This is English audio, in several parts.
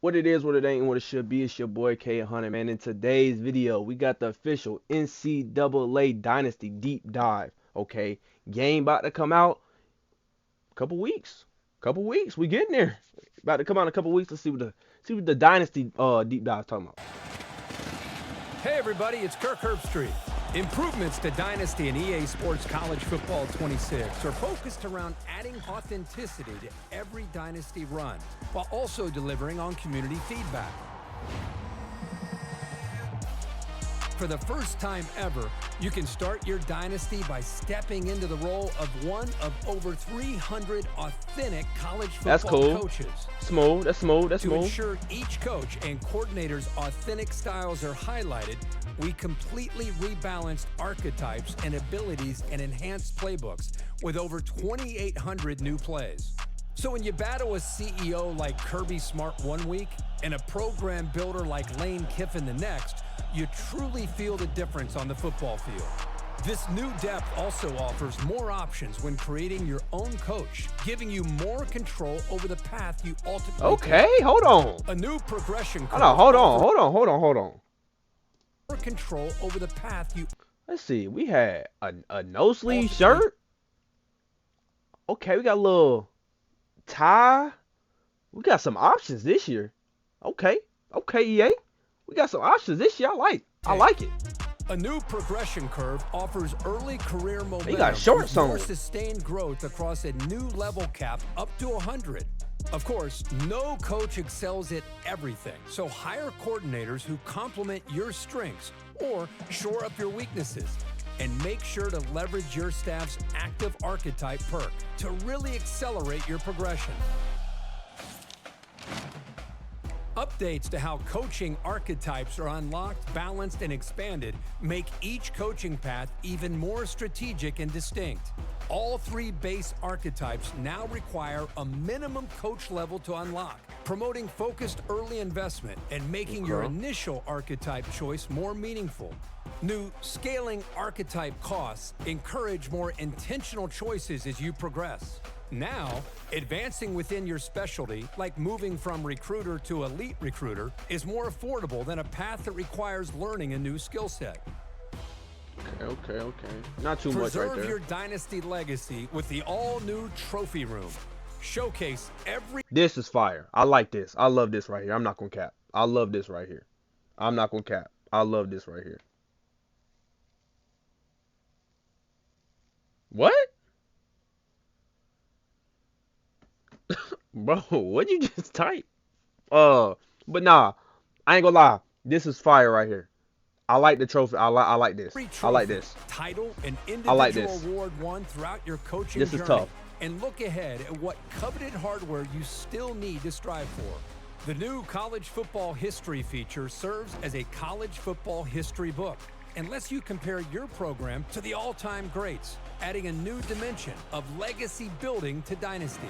What it is, what it ain't, what it should be. It's your boy K100, man. In today's video, we got the official NCAA Dynasty deep dive. Okay, game about to come out. Couple weeks. We getting there. About to come out in a couple weeks. Let's see what the Dynasty deep dive is talking about. Hey everybody, it's Kirk Herbstreit. Improvements to Dynasty and EA Sports College Football 26 are focused around adding authenticity to every Dynasty run, while also delivering on community feedback. For the first time ever, you can start your Dynasty by stepping into the role of one of over 300 authentic college football coaches. That's smooth. To ensure each coach and coordinator's authentic styles are highlighted, we completely rebalanced archetypes and abilities and enhanced playbooks with over 2,800 new plays. So when you battle a CEO like Kirby Smart one week and a program builder like Lane Kiffin the next, you truly feel the difference on the football field. This new depth also offers more options when creating your own coach, giving you more control over the path you ultimately take. Hold on. A new progression curve. Hold on. More control over the path you. Let's see. We had a no sleeve shirt. Okay, we got a little tie. We got some options this year. Okay, EA. We got some options this year. I like it. A new progression curve offers early career momentum. They got shorts on. More sustained growth across a new level cap up to 100. Of course, no coach excels at everything, so hire coordinators who complement your strengths or shore up your weaknesses. And make sure to leverage your staff's active archetype perk to really accelerate your progression. Updates to how coaching archetypes are unlocked, balanced, and expanded make each coaching path even more strategic and distinct. All three base archetypes now require a minimum coach level to unlock, promoting focused early investment and making your initial archetype choice more meaningful. New scaling archetype costs encourage more intentional choices as you progress. Now, advancing within your specialty, like moving from recruiter to elite recruiter, is more affordable than a path that requires learning a new skill set. Okay. Not too much right there. Preserve your Dynasty legacy with the all-new trophy room. Showcase every... This is fire. I like this. I love this right here. I'm not gonna cap. I love this right here. I'm not gonna cap. I love this right here. What? Bro, what'd you just type? But nah, I ain't gonna lie. This is fire right here. I like the trophy. I like this. I like this. Title and individual award won throughout your coaching journey. This is tough. And look ahead at what coveted hardware you still need to strive for. The new college football history feature serves as a college football history book and lets you compare your program to the all-time greats, adding a new dimension of legacy building to Dynasty.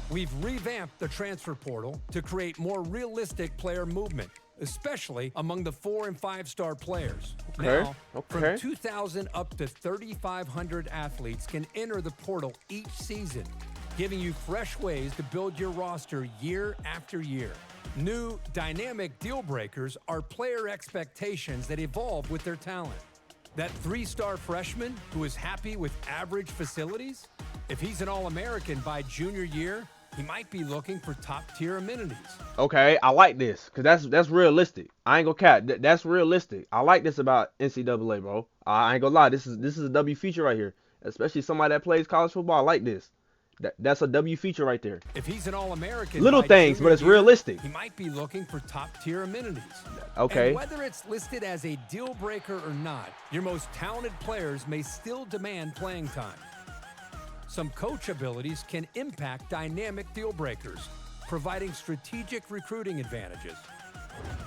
We've revamped the transfer portal to create more realistic player movement, especially among the 4- and 5-star players. Now, from 2,000 up to 3,500 athletes can enter the portal each season, giving you fresh ways to build your roster year after year. New dynamic deal breakers are player expectations that evolve with their talent. That 3-star freshman who is happy with average facilities? If he's an All-American by junior year, he might be looking for top-tier amenities. Okay, I like this because that's realistic. I ain't gonna cap. That's realistic. I like this about NCAA, bro. I ain't gonna lie. This is a W feature right here, especially somebody that plays college football. I like this. That's a W feature right there. If he's an All-American, little things, but it's realistic. He might be looking for top-tier amenities. Okay. And whether it's listed as a deal breaker or not, your most talented players may still demand playing time. Some coach abilities can impact dynamic deal breakers, providing strategic recruiting advantages.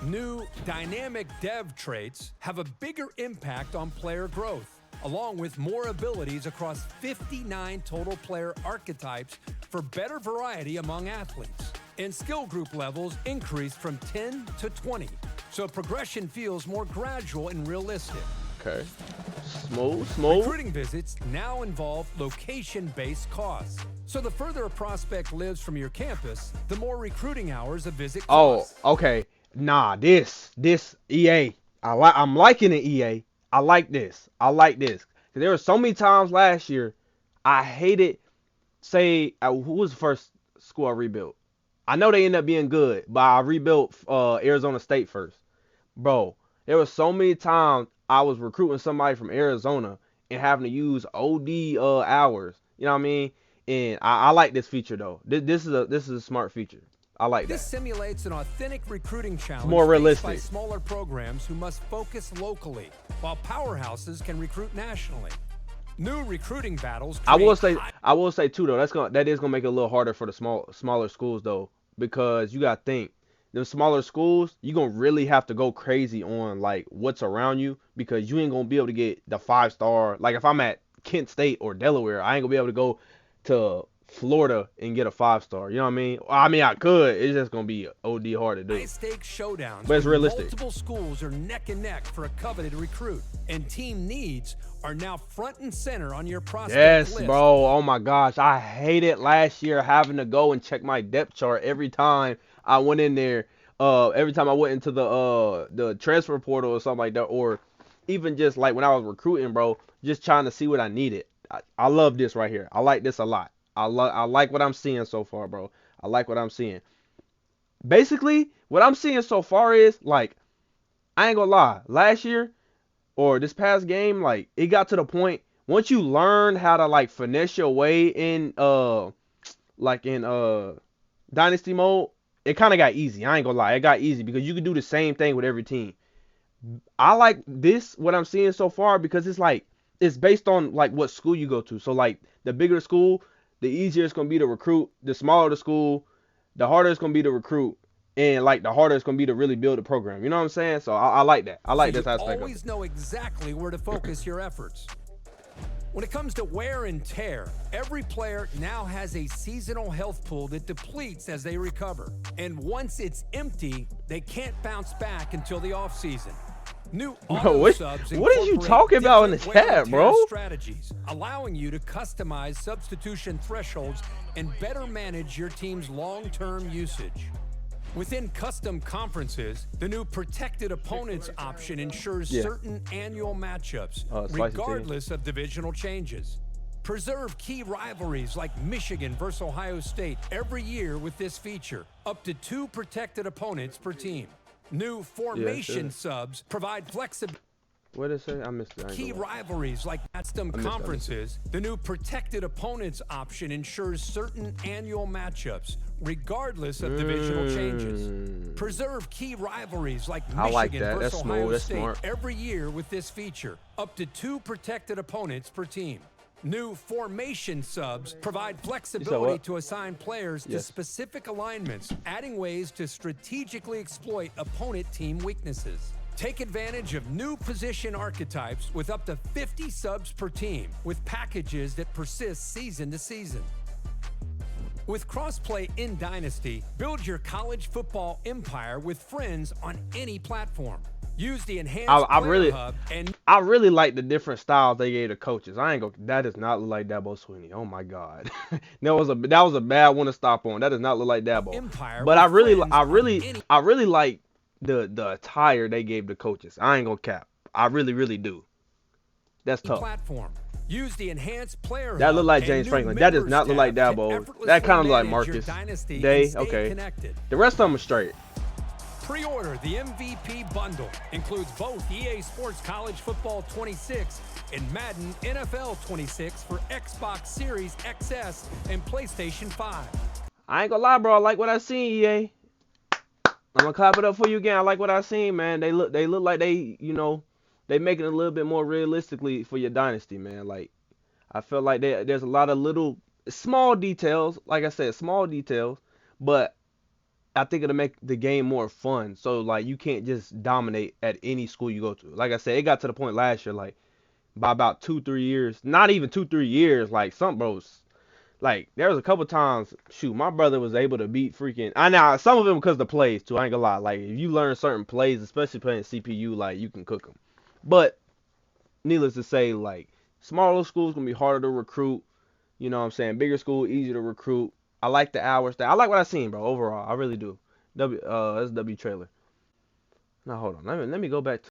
New dynamic dev traits have a bigger impact on player growth, along with more abilities across 59 total player archetypes for better variety among athletes. And skill group levels increase from 10 to 20, so progression feels more gradual and realistic. Okay. Smooth. Recruiting visits now involve location-based costs. So the further a prospect lives from your campus, the more recruiting hours a visit costs. Oh, okay. Nah, this EA. I'm liking it, EA. I like this. 'Cause there were so many times last year I hated. Say, who was the first school I rebuilt? I know they ended up being good, but I rebuilt Arizona State first. Bro, there were so many times I was recruiting somebody from Arizona and having to use OD hours. You know what I mean? And I like this feature though. This is a smart feature. I like This that. simulates an authentic recruiting challenge more faced realistic. by smaller programs who must focus locally, while powerhouses can recruit nationally. New recruiting battles I will create say too though, that is gonna make it a little harder for the smaller schools though, because you gotta think the smaller schools, you gonna really have to go crazy on like what's around you, because you ain't gonna be able to get the 5-star. Like if I'm at Kent State or Delaware, I ain't gonna be able to go to Florida and get a 5-star. You know what I mean? I mean I could. It's just gonna be OD hard to do. high-stakes showdowns But it's when realistic. multiple schools are neck and neck for a coveted recruit, and team needs are now front and center on your prospect Yes, list. bro. Oh my gosh, I hated last year having to go and check my depth chart every time I went in there. Every time I went into the transfer portal or something like that, or even just like when I was recruiting, bro, just trying to see what I needed. I love this right here. I like this a lot. I like what I'm seeing so far, bro. I like what I'm seeing. Basically, what I'm seeing so far is like, I ain't gonna lie. Last year or this past game, like it got to the point once you learn how to like finesse your way in like in dynasty mode, it kind of got easy. I ain't gonna lie, it got easy because you can do the same thing with every team. I like this what I'm seeing so far because it's like it's based on like what school you go to. So like the bigger the school, the easier it's gonna be to recruit. The smaller the school, the harder it's gonna be to recruit. And like the harder it's gonna be to really build a program. You know what I'm saying? So I like that. I like So this you aspect of it. always know exactly where to focus your efforts. When it comes to wear and tear, every player now has a seasonal health pool that depletes as they recover. And once it's empty, they can't bounce back until the offseason. New auto what subs are you incorporate talking about in the different wear chat, and tear bro? strategies, allowing you to customize substitution thresholds and better manage your team's long-term usage. Within custom conferences, the new protected opponents option ensures certain annual matchups, regardless of divisional changes. Preserve key rivalries like Michigan versus Ohio State every year with this feature, up to 2 protected opponents per team. New formation subs provide flexibility. What did it say? I missed it. Key rivalries like custom conferences, the new protected opponents option ensures certain annual matchups, regardless of divisional changes. Preserve key rivalries like Michigan versus Ohio State every year with this feature, up to 2 protected opponents per team. New formation subs provide flexibility to assign players to specific alignments, adding ways to strategically exploit opponent team weaknesses. Take advantage of new position archetypes with up to 50 subs per team, with packages that persist season to season. With crossplay in Dynasty, build your college football empire with friends on any platform. Use the enhanced player hub and I really like the different styles they gave the coaches. I ain't gonna. That does not look like Dabo Swinney. Oh my God, that was a bad one to stop on. That does not look like Dabo. empire But with I really friends I really like the attire they gave the coaches. I ain't gonna cap. I really do. That's tough. platform. Use the enhanced player That hub look like and James new Franklin. That does members not look like tab to Dabo. effortlessly That kind of look like manage your Marcus dynasty Day. and stay Okay. connected. The rest of them are straight. Pre-order the MVP bundle. Includes both EA Sports College Football 26 and Madden NFL 26 for Xbox Series XS and PlayStation 5. I ain't gonna lie, bro. I like what I seen, EA. I'm gonna clap it up for you again. I like what I seen, man. They look like they making it a little bit more realistically for your dynasty, man. Like I feel like there's a lot of little small details, like I said, small details, but I think it'll make the game more fun. So like you can't just dominate at any school you go to. Like I said, it got to the point last year, like by about 2-3 years, not even 2-3 years, like some bros. Like there was a couple times, shoot, my brother was able to beat freaking. I know some of them because of the plays too. I ain't gonna lie. Like if you learn certain plays, especially playing CPU, like you can cook them. But needless to say, like smaller schools gonna be harder to recruit. You know what I'm saying? Bigger school, easier to recruit. I like the hours. I like what I seen, bro. Overall, I really do. That's W trailer. Now hold on. Let me go back